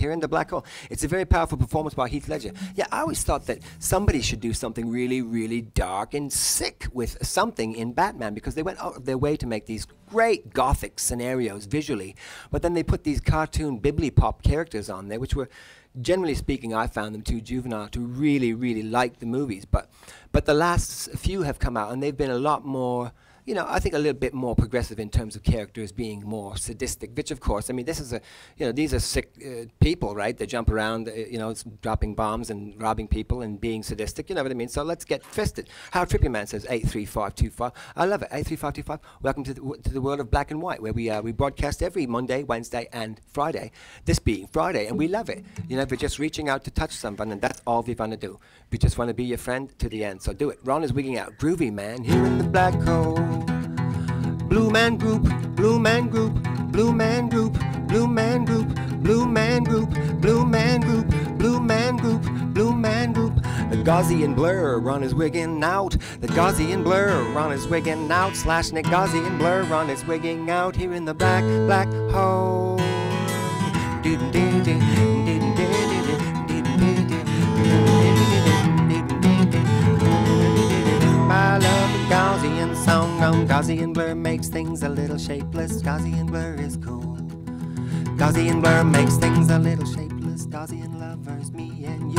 here in the black hole. It's a very powerful performance by Heath Ledger. Yeah, I always thought that somebody should do something really, really dark and sick with something in Batman, because they went out of their way to make these great gothic scenarios visually, but then they put these cartoon bibbly-pop characters on there, which were, generally speaking, I found them too juvenile to really, really like the movies. But the last few have come out, and they've been a lot more, you know, I think a little bit more progressive in terms of characters being more sadistic, which of course, I mean, this is a, you know, these are sick people, right? They jump around, you know, dropping bombs and robbing people and being sadistic, you know what I mean? So let's get fisted. How Trippy Man says 83525. I love it, 83525. Welcome to the world of black and white, where we broadcast every Monday, Wednesday, and Friday. This being Friday, and we love it. You know, we're just reaching out to touch someone, and that's all we want to do. We just want to be your friend to the end, so do it. Ron is wigging out. Groovy Man here in the black hole. Blue Man Group, Blue Man Group, Blue Man Group, Blue Man Group, Blue Man Group, Blue Man Group, Blue Man Group, Blue Man Group. The Gaussian blur, Ron is wigging out. The Gaussian blur, Ron is wigging out. Slash Nick Gaussian blur, Ron is wigging out here in the black hole. I love the Gaussian song. Gaussian blur makes things a little shapeless. Gaussian blur is cool. Gaussian blur makes things a little shapeless. Gaussian lovers, me and you.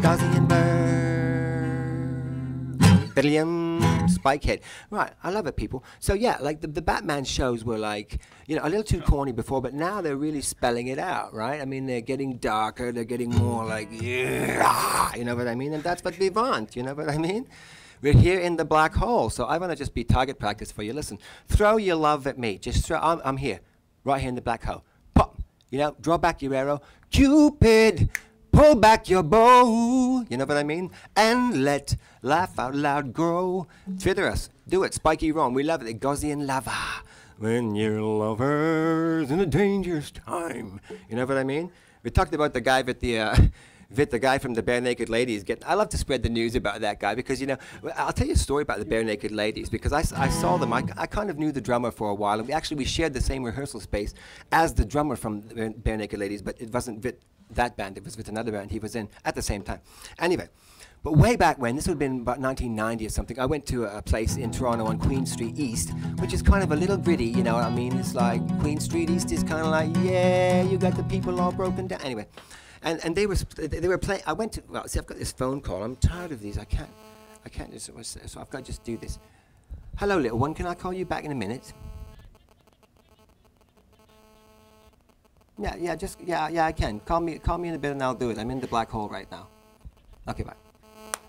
Gaussian blur. Billion Spikehead. Right, I love it, people. So yeah, like the Batman shows were like, you know, a little too corny before, but now they're really spelling it out, right? I mean, they're getting darker, they're getting more like, yeah, you know what I mean? And that's what we want, you know what I mean? We're here in the black hole, so I want to just be target practice for you. Listen, throw your love at me. Just throw, I'm here, right here in the black hole. Pop, you know, draw back your arrow. Cupid, pull back your bow. You know what I mean? And let laugh out loud grow. Twitter us, do it. Spiky Ron, we love it. The Gaussian lava. When your lover's in a dangerous time. You know what I mean? We talked about the guy with the the guy from the Bare Naked Ladies. I love to spread the news about that guy because, you know, I'll tell you a story about the Bare Naked Ladies because I saw them. I kind of knew the drummer for a while, and we shared the same rehearsal space as the drummer from the Bare Naked Ladies, but it wasn't with that band. It was with another band he was in at the same time. Anyway, but way back when, this would have been about 1990 or something, I went to a place in Toronto on Queen Street East, which is kind of a little gritty, you know what I mean? It's like Queen Street East is kind of like, yeah, you got the people all broken down. Anyway. And they were playing. I went to, well, see, I've got this phone call. I'm tired of these. I can't just, so I've got to just do this. Hello, little one. Can I call you back in a minute? Yeah, I can. Call me in a bit and I'll do it. I'm in the black hole right now. Okay, bye.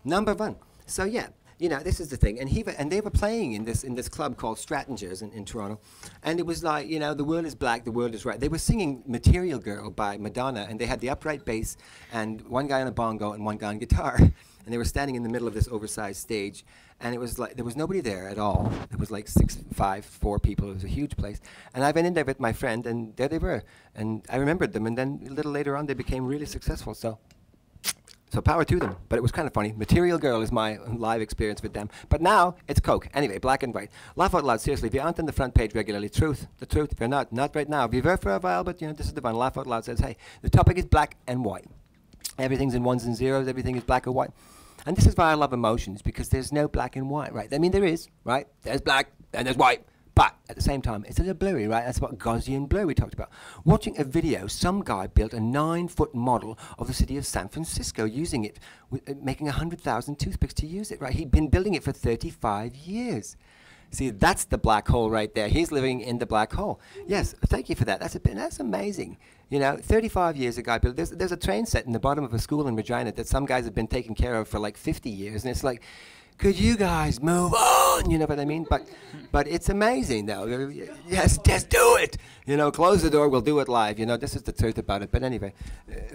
Number one. So yeah. You know, this is the thing, and they were playing in this club called Strattingers in Toronto, and it was like, you know, the world is black, the world is right. They were singing "Material Girl" by Madonna, and they had the upright bass, and one guy on a bongo and one guy on guitar, and they were standing in the middle of this oversized stage, and it was like there was nobody there at all. It was like 4 people. It was a huge place, and I went in there with my friend, and there they were, and I remembered them, and then a little later on they became really successful. So power to them, but it was kind of funny. Material Girl is my live experience with them. But now, it's Coke. Anyway, black and white. Laugh out loud, seriously. If you aren't on the front page regularly, the truth. If you're not right now. If you were for a while, but you know, this is the one. Laugh out loud says, hey, the topic is black and white. Everything's in ones and zeros. Everything is black or white. And this is why I love emotions, because there's no black and white, right? I mean, there is, right? There's black and there's white. But at the same time, it's a little blurry, right? That's what Gaussian blur we talked about. Watching a video, some guy built a 9-foot model of the city of San Francisco, using it, making 100,000 toothpicks to use it, right? He'd been building it for 35 years. See, that's the black hole right there. He's living in the black hole. Yes, thank you for that. That's amazing. You know, 35 years a guy built. There's a train set in the bottom of a school in Regina that some guys have been taking care of for like 50 years, and it's like, could you guys move on? You know what I mean? But it's amazing, though. Yes, just do it. You know, close the door, we'll do it live. You know, this is the truth about it. But anyway,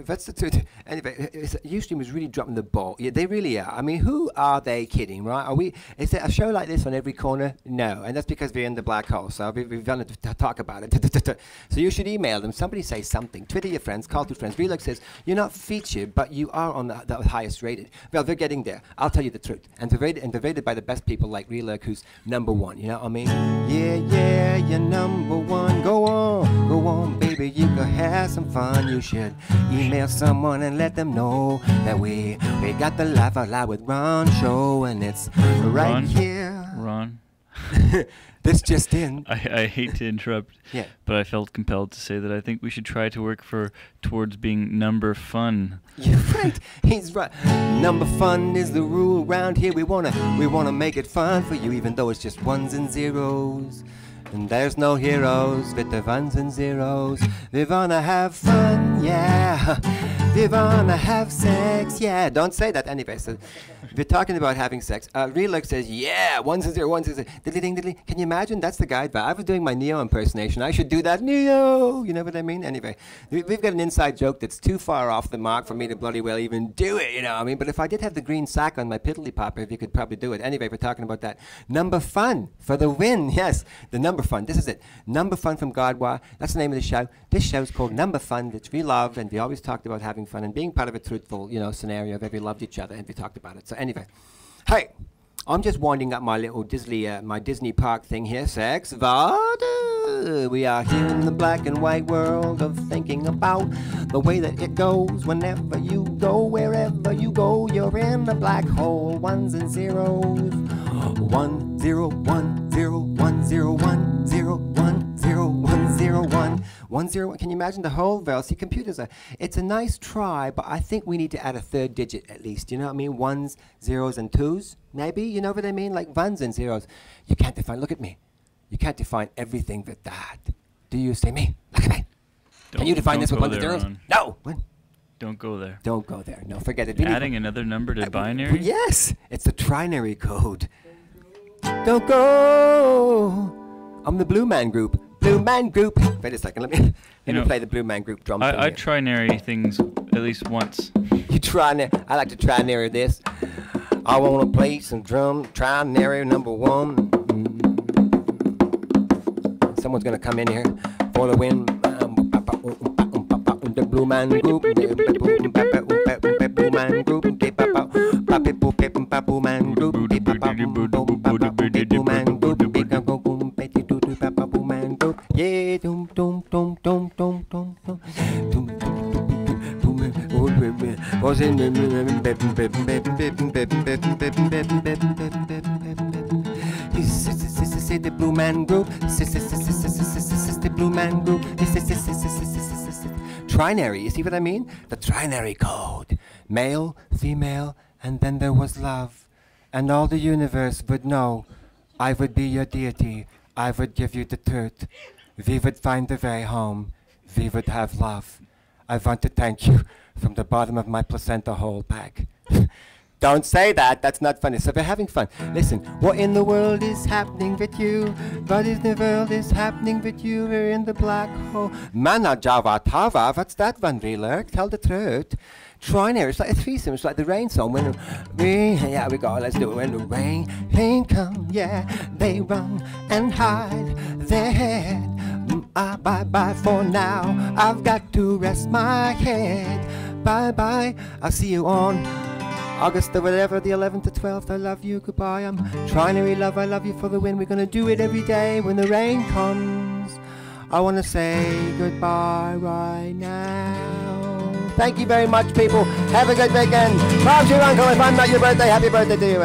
that's the truth. Anyway, Ustream was really dropping the ball. Yeah, they really are. I mean, who are they kidding, right? Is there a show like this on every corner? No. And that's because we're in the black hole. So we've done it to talk about it. So you should email them. Somebody say something. Twitter your friends. Call 2 friends. Relux says, you're not featured, but you are on the highest rated. Well, they're getting there. I'll tell you the truth. And for very rated by the best people like Relurk, who's #1. You know what I mean? Yeah, yeah, you're #1. Go on, baby, you can have some fun. You should email someone and let them know that we got the Laugh Out Loud with Ron show, and it's right Ron? here. Ron. This just in. I hate to interrupt, Yeah. but I felt compelled to say that I think we should try to work towards being number fun. You're right. He's right. Number fun is the rule around here. We wanna make it fun for you, even though it's just ones and zeros. And there's no heroes with the ones and zeros. We wanna have fun, yeah. We wanna have sex, yeah. Don't say that anyway. So we're talking about having sex. Relux says, yeah, ones and zeros, diddly-ding, diddly. Can you imagine? That's the guy. But I was doing my Neo impersonation. I should do that, Neo. You know what I mean? Anyway, we've got an inside joke that's too far off the mark for me to bloody well even do it, you know what I mean? But if I did have the green sack on my piddly popper, you could probably do it. Anyway, we're talking about that. Number fun for the win. Yes, the number fun. This is it. Number fun from Godwa. That's the name of the show. This show is called Number Fun, which we love, and we always talked about having fun and being part of a truthful, scenario where we loved each other and we talked about it. So anyway, hey, I'm just winding up my little Disney park thing here. Sex, Vada. We are here in the black and white world of thinking about the way that it goes. Whenever you go, wherever you go, you're in a black hole. Ones and zeros. 1 0 1 0 1 0 1 0 1 0 1 0 1 1 0. Can you imagine the whole verse? See, computers it's a nice try, but I think we need to add a third digit at least. You know what I mean? Ones, zeros, and twos, maybe. You know what I mean? Like ones and zeros. You can't define. Look at me. You can't define everything with that. Do you see me? Look at me. Can you define this with ones and zeros? No. What? Don't go there. Don't go there. No, forget it. Adding another number to binary? Yes, it's the trinary code. Don't go. I'm the Blue Man Group. Blue Man Group. Wait a second. Let me play the Blue Man Group drum. I trinary things at least once. You trinary. I like to trinary this. I want to play some drum. Trinary #1. Someone's gonna come in here for the win. The Blue Man Group. Blue Man Group. Blue Man Group. Yeah, dum dum dum dum dum dum dum. The Blue Man Group. The Blue Man Group. Trinary, you see what I mean? The trinary code. Male, female, and then there was love. And all the universe would know. I would be your deity. I would give you the truth. We would find the way home. We would have love. I want to thank you from the bottom of my placenta hole back. Don't say that. That's not funny. So we're having fun. Listen, what in the world is happening with you? What in the world is happening with you? We're in the black hole. Mana Java Tava. What's that one, Relurk? Tell the truth. Trinary, it's like a threesome. It's like the rain song. When the rain, yeah, we go. Let's do it. When the rain come, yeah, they run and hide their head. Bye-bye for now. I've got to rest my head. Bye-bye. I'll see you on August the whatever, the 11th to 12th. I love you. Goodbye. I'm trinary love. I love you for the win. We're going to do it every day when the rain comes. I want to say goodbye right now. Thank you very much, people. Have a good weekend. Bob's your uncle. If I'm not your birthday, happy birthday to you.